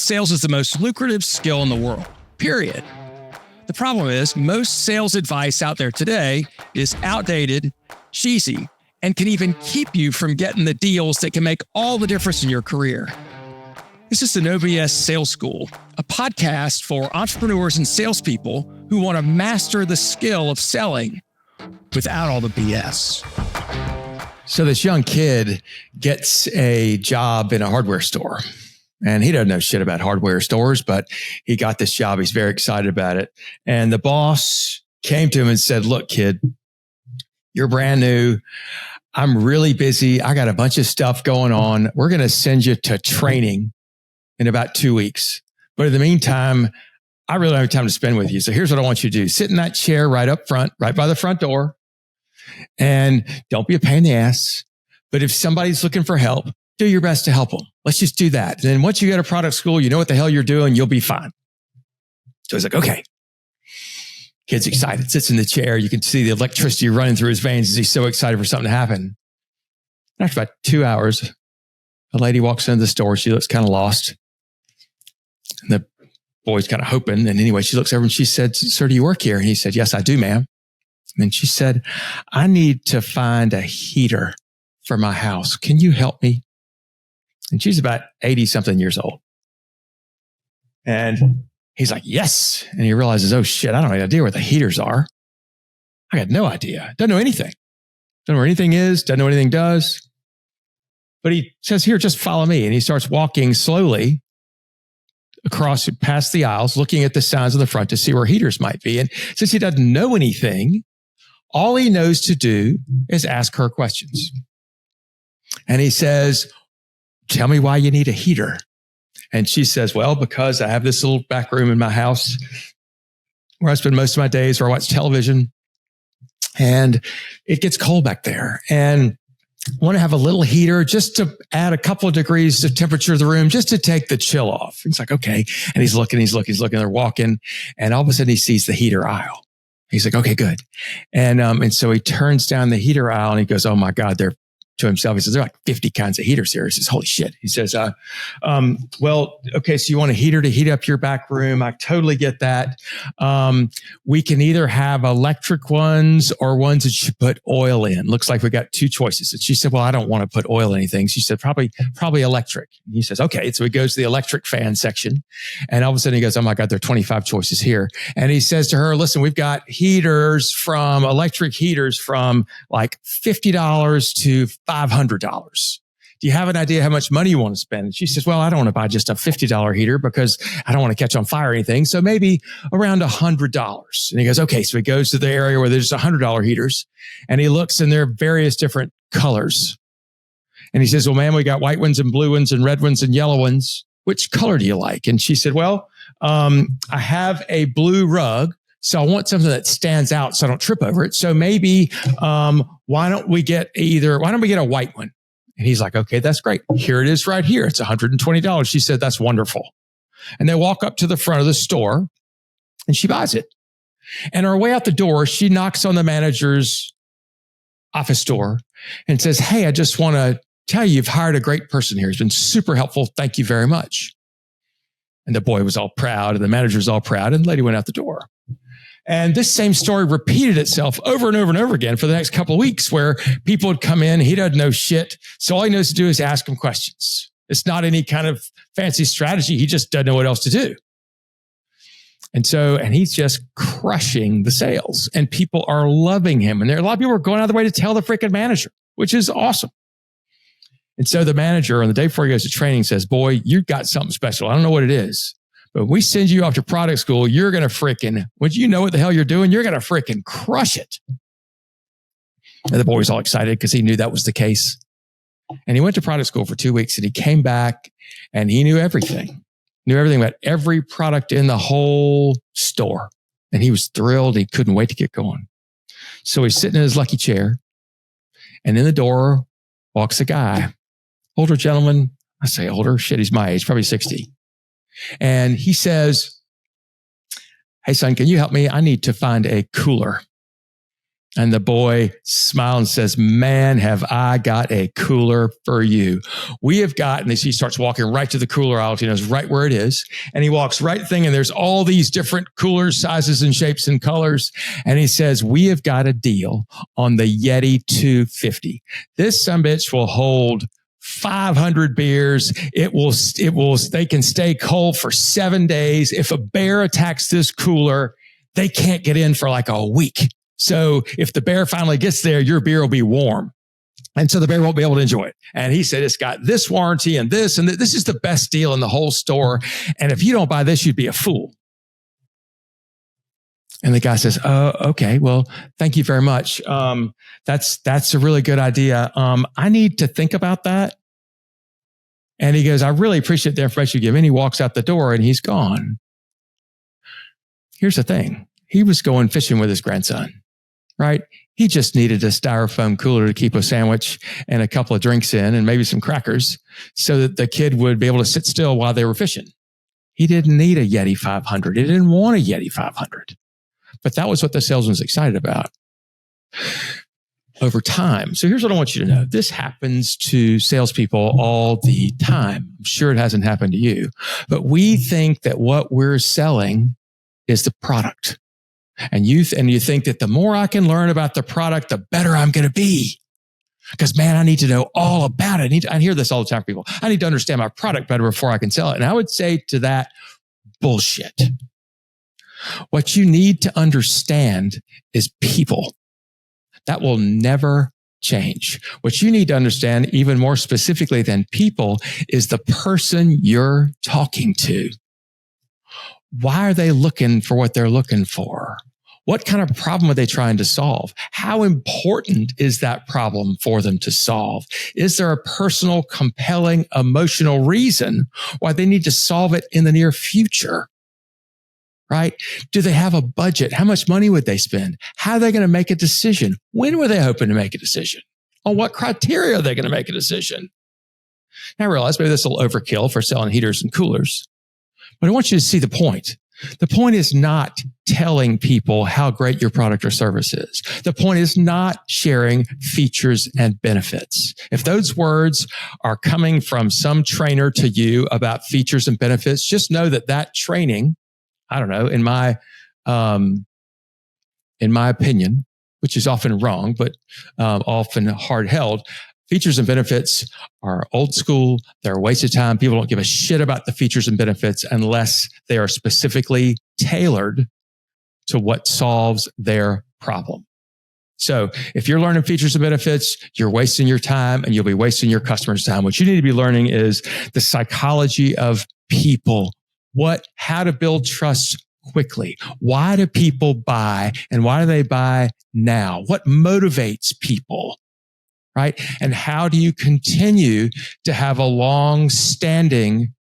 sales is the most lucrative skill in the world, period. The problem is most sales advice out there today is outdated, cheesy, and can even keep you from getting the deals that can make all the difference in your career. This is the No BS Sales School, a podcast for entrepreneurs and salespeople who want to master the skill of selling without all the BS. So this young kid gets a job in a hardware store, and he doesn't know shit about hardware stores, but he got this job. He's very excited about it. And the boss came to him and said, "Look, kid, you're brand new. I'm really busy. I got a bunch of stuff going on. We're going to send you to training in about 2 weeks. But in the meantime, I really don't have time to spend with you. So here's what I want you to do. Sit in that chair right up front, right by the front door. And don't be a pain in the ass. But if somebody's looking for help, do your best to help them. Let's just do that. And then once you go to product school, you know what the hell you're doing. You'll be fine." So he's like, okay. Kid's excited, sits in the chair. You can see the electricity running through his veins as he's so excited for something to happen. After about 2 hours, a lady walks into the store. She looks kind of lost. And the boy's kind of hoping. And anyway, she looks over and she said, "Sir, do you work here?" And he said, "Yes, I do, ma'am." And she said, "I need to find a heater for my house. Can you help me?" And she's about 80 something years old. And he's like, "Yes." And he realizes, oh shit, I don't have any idea where the heaters are. I got no idea. Doesn't know anything. Doesn't know where anything is. Doesn't know what anything does. But he says, "Here, just follow me." And he starts walking slowly across past the aisles, looking at the signs on the front to see where heaters might be. And since he doesn't know anything, all he knows to do is ask her questions. And he says, "Tell me why you need a heater." And she says, "Well, because I have this little back room in my house where I spend most of my days, where I watch television, and it gets cold back there. And I want to have a little heater just to add a couple of degrees to temperature of the room, just to take the chill off." He's like, okay. And he's looking, they're walking. And all of a sudden he sees the heater aisle. He's like, okay, good. And so he turns down the heater aisle and he goes, "Oh my God, they're," to himself, he says, "there are like 50 kinds of heaters here." He says, "Holy shit." He says, "Well, okay, so you want a heater to heat up your back room. I totally get that. We can either have electric ones or ones that you put oil in. Looks like we got two choices." And she said, "Well, I don't want to put oil in anything." She said, probably electric. And he says, okay. So he goes to the electric fan section. And all of a sudden he goes, "Oh my God, there are 25 choices here." And he says to her, "Listen, we've got electric heaters from like $50 to $500. Do you have an idea how much money you want to spend?" And she says, "Well, I don't want to buy just a $50 heater because I don't want to catch on fire or anything. So maybe around $100. And he goes, okay. So he goes to the area where there's $100 heaters and he looks and there are various different colors. And he says, "Well, ma'am, we got white ones and blue ones and red ones and yellow ones. Which color do you like?" And she said, "Well, I have a blue rug. So I want something that stands out so I don't trip over it. So maybe, why don't we get a white one?" And he's like, "Okay, that's great. Here it is right here. It's $120. She said, "That's wonderful." And they walk up to the front of the store and she buys it. And on her way out the door, she knocks on the manager's office door and says, "Hey, I just want to tell you, you've hired a great person here. He's been super helpful. Thank you very much." And the boy was all proud and the manager was all proud and the lady went out the door. And this same story repeated itself over and over and over again for the next couple of weeks, where people would come in. He doesn't know shit. So all he knows to do is ask him questions. It's not any kind of fancy strategy. He just doesn't know what else to do. And he's just crushing the sales and people are loving him. And there are a lot of people who are going out of the way to tell the freaking manager, which is awesome. And so the manager on the day before he goes to training says, "Boy, you've got something special. I don't know what it is. But when we send you off to product school, you're going to once you know what the hell you're doing, you're going to freaking crush it." And the boy was all excited because he knew that was the case. And he went to product school for 2 weeks and he came back and he knew everything about every product in the whole store. And he was thrilled. He couldn't wait to get going. So he's sitting in his lucky chair and in the door walks a guy, older gentleman. I say older, shit, he's my age, probably 60. And he says, "Hey son, can you help me? I need to find a cooler." And the boy smiles and says, man, have I got a cooler for you. We have got, and he starts walking right to the cooler aisle. He knows right where it is. And he walks right thing. And there's all these different coolers, sizes and shapes and colors. And he says, we have got a deal on the Yeti 250. This sumbitch will hold 500 beers. They can stay cold for 7 days. If a bear attacks this cooler, they can't get in for like a week. So if the bear finally gets there, your beer will be warm. And so the bear won't be able to enjoy it. And he said, it's got this warranty and this is the best deal in the whole store. And if you don't buy this, you'd be a fool. And the guy says, oh, okay, well, thank you very much. That's a really good idea. I need to think about that. And he goes, I really appreciate the information you give. And he walks out the door and he's gone. Here's the thing. He was going fishing with his grandson. Right? He just needed a styrofoam cooler to keep a sandwich and a couple of drinks in and maybe some crackers so that the kid would be able to sit still while they were fishing. He didn't need a Yeti 500. He didn't want a Yeti 500. But that was what the salesman was excited about over time. So here's what I want you to know. This happens to salespeople all the time. I'm sure it hasn't happened to you, but we think that what we're selling is the product. And you think that the more I can learn about the product, the better I'm going to be. Because, man, I need to know all about it. I hear this all the time from people. I need to understand my product better before I can sell it. And I would say to that, bullshit. What you need to understand is people. That will never change. What you need to understand, even more specifically than people, is the person you're talking to. Why are they looking for what they're looking for? What kind of problem are they trying to solve? How important is that problem for them to solve? Is there a personal, compelling, emotional reason why they need to solve it in the near future? Right? Do they have a budget? How much money would they spend? How are they going to make a decision? When were they hoping to make a decision? On what criteria are they going to make a decision? Now I realize maybe this will overkill for selling heaters and coolers, but I want you to see the point. The point is not telling people how great your product or service is. The point is not sharing features and benefits. If those words are coming from some trainer to you about features and benefits, just know that training, I don't know, in my opinion, which is often wrong, but often hard held, features and benefits are old school. They're a waste of time. People don't give a shit about the features and benefits unless they are specifically tailored to what solves their problem. So if you're learning features and benefits, you're wasting your time and you'll be wasting your customers' time. What you need to be learning is the psychology of people. How to build trust quickly. Why do people buy and why do they buy now? What motivates people? Right? And how do you continue to have a long-standing,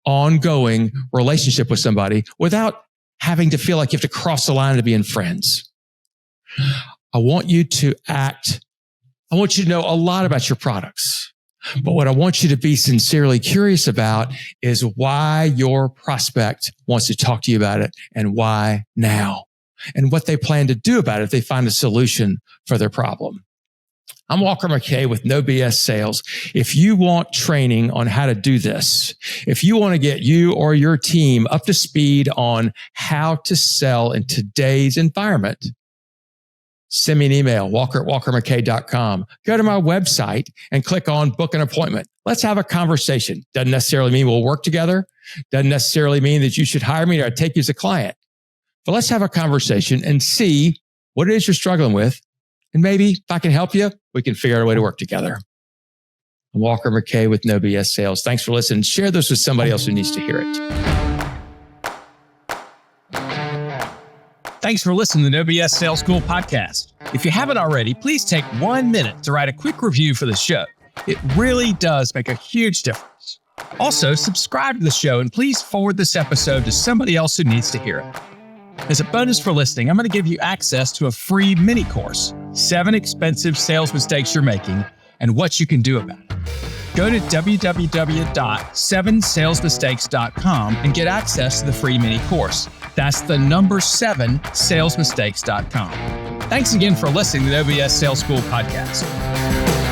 ongoing relationship with somebody without having to feel like you have to cross the line to being friends? I want you to know a lot about your products. But what I want you to be sincerely curious about is why your prospect wants to talk to you about it and why now, and what they plan to do about it if they find a solution for their problem. I'm Walker McKay with No BS Sales. If you want training on how to do this, if you want to get you or your team up to speed on how to sell in today's environment, send me an email, walker@walkermckay.com. Go to my website and click on book an appointment. Let's have a conversation. Doesn't necessarily mean we'll work together. Doesn't necessarily mean that you should hire me or take you as a client. But let's have a conversation and see what it is you're struggling with. And maybe if I can help you, we can figure out a way to work together. I'm Walker McKay with No BS Sales. Thanks for listening. Share this with somebody else who needs to hear it. Thanks for listening to the No BS Sales School podcast. If you haven't already, please take 1 minute to write a quick review for the show. It really does make a huge difference. Also, subscribe to the show and please forward this episode to somebody else who needs to hear it. As a bonus for listening, I'm going to give you access to a free mini course, 7 expensive sales mistakes you're making and what you can do about it. Go to www.7salesmistakes.com and get access to the free mini course. That's the number 7salesmistakes.com. Thanks again for listening to the OBS Sales School podcast.